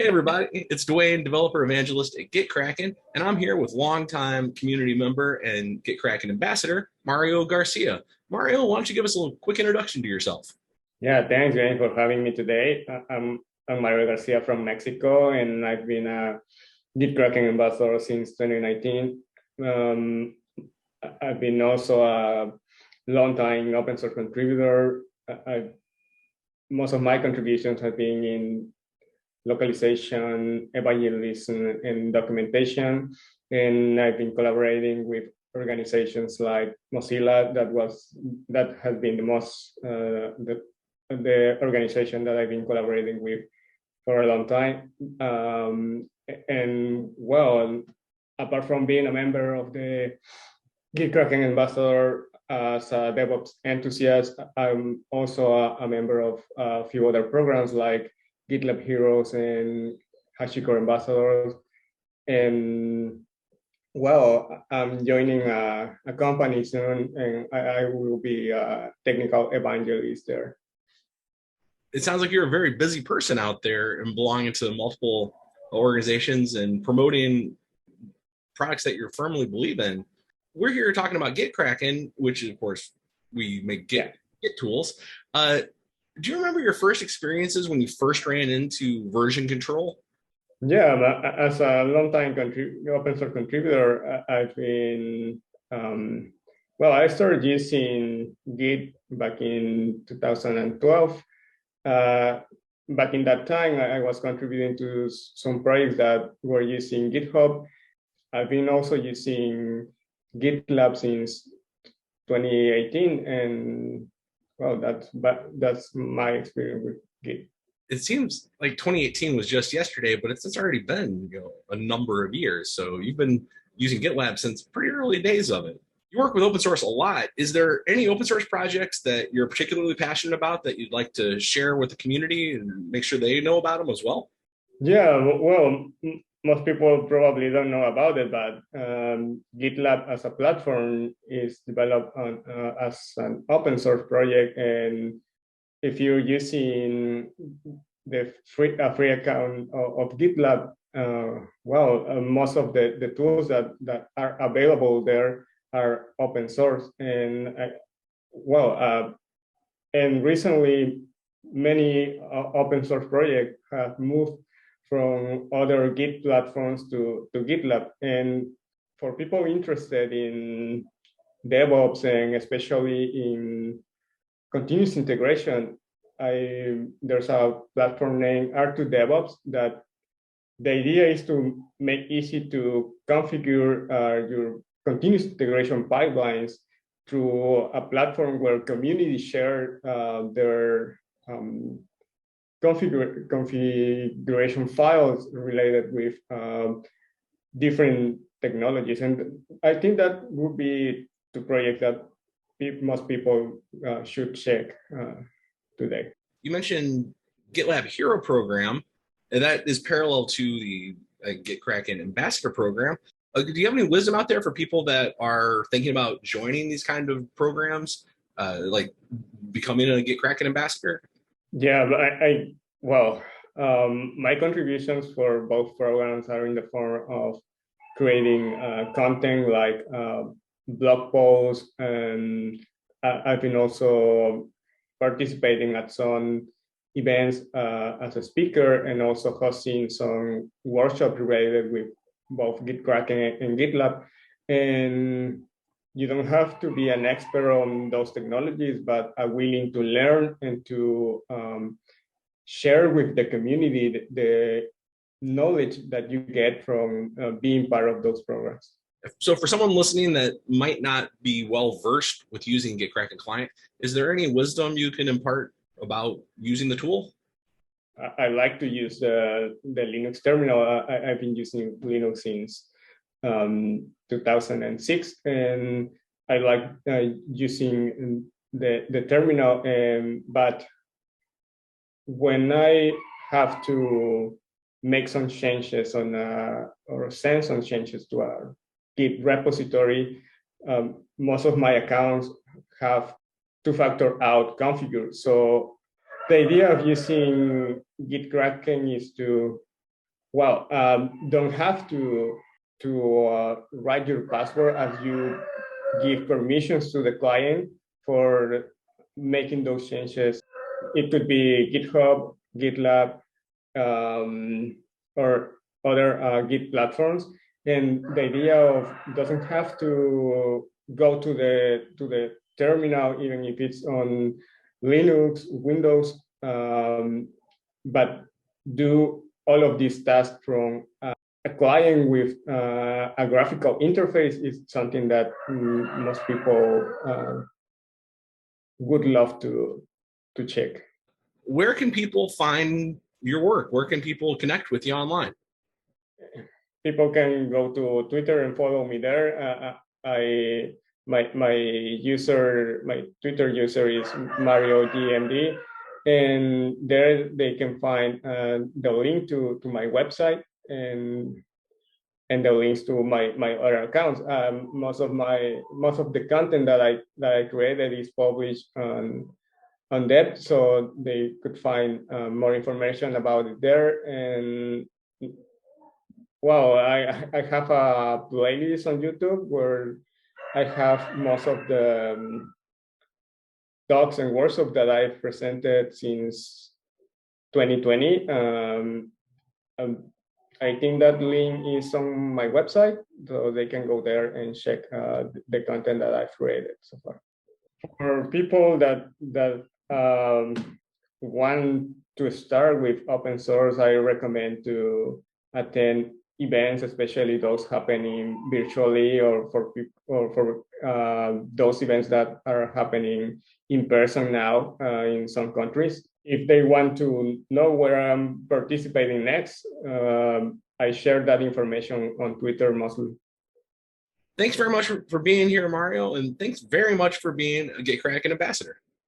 Hey everybody, it's Dwayne, developer evangelist at GitKraken, and I'm here with longtime community member and GitKraken ambassador, Mario Garcia. Mario, why don't you give us a little quick introduction to yourself? Yeah, thanks, Jane, for having me today. I'm Mario Garcia from Mexico, and I've been a GitKraken Ambassador since 2019. Um, I've been also a long-time open source contributor. Most of my contributions have been in localization, evangelism, and documentation. And I've been collaborating with organizations like Mozilla. That has been the organization that I've been collaborating with for a long time. And well, apart from being a member of the GitKraken Ambassador as a DevOps enthusiast, I'm also a member of a few other programs like GitLab Heroes and HashiCorp Ambassadors. And well, I'm joining a company soon, and I will be a technical evangelist there. It sounds like you're a very busy person out there and belonging to multiple organizations and promoting products that you firmly believe in. We're here talking about GitKraken, which is, of course, we make Yeah. Git tools. Do you remember your first experiences when you first ran into version control? Yeah, as a long-time open source contributor, I've been, I started using Git back in 2012. Back in that time, I was contributing to some projects that were using GitHub. I've been also using GitLab since 2018, and well, that's my experience with Git. It seems like 2018 was just yesterday, but it's already been a number of years. So you've been using GitLab since pretty early days of it. You work with open source a lot. Is there any open source projects that you're particularly passionate about that you'd like to share with the community and make sure they know about them as well? Yeah, well, most people probably don't know about it, but GitLab as a platform is developed as an open source project. And if you're using the free account of GitLab, most of the tools that are available there are open source. And recently, many open source projects have moved from other Git platforms to GitLab. And for people interested in DevOps and especially in continuous integration, there's a platform named R2 DevOps that the idea is to make easy to configure your continuous integration pipelines through a platform where communities share their configuration files related with different technologies. And I think that would be the project that most people should check today. You mentioned GitLab Hero program, and that is parallel to the GitKraken Ambassador program. Do you have any wisdom out there for people that are thinking about joining these kind of programs, like becoming a GitKraken Ambassador? Yeah, but my contributions for both programs are in the form of creating content like blog posts, and I've been also participating at some events as a speaker and also hosting some workshops related with both GitKraken and GitLab. And you don't have to be an expert on those technologies, but are willing to learn and to share with the community the knowledge that you get from being part of those programs. So for someone listening that might not be well versed with using GitKraken client, is there any wisdom you can impart about using the tool? I like to use the Linux terminal. I've been using Linux since 2006, and I like using the terminal. But when I have to make some changes or send some changes to our Git repository, most of my accounts have two-factor auth configured. So the idea of using GitKraken is to well, don't have to write your password as you give permissions to the client for making those changes. It could be GitHub, GitLab, or other Git platforms. And the idea of doesn't have to go to the terminal, even if it's on Linux, Windows, but do all of these tasks from a client with a graphical interface is something that most people would love to check. Where can people find your work? Where can people connect with you online? People can go to Twitter and follow me there. My Twitter user is Mario GMD, and there they can find the link to my website and the links to my other accounts. Most of the content that I created is published on that, so they could find more information about it there. And well, I have a playlist on YouTube where I have most of the talks and workshops that I've presented since 2020. I think that link is on my website, so they can go there and check the content that I've created so far. For people that want to start with open source, I recommend to attend events, especially those happening virtually, or for those events that are happening in person now in some countries. If they want to know where I'm participating next, I share that information on Twitter mostly. Thanks very much for being here, Mario, and thanks very much for being a GitKraken ambassador.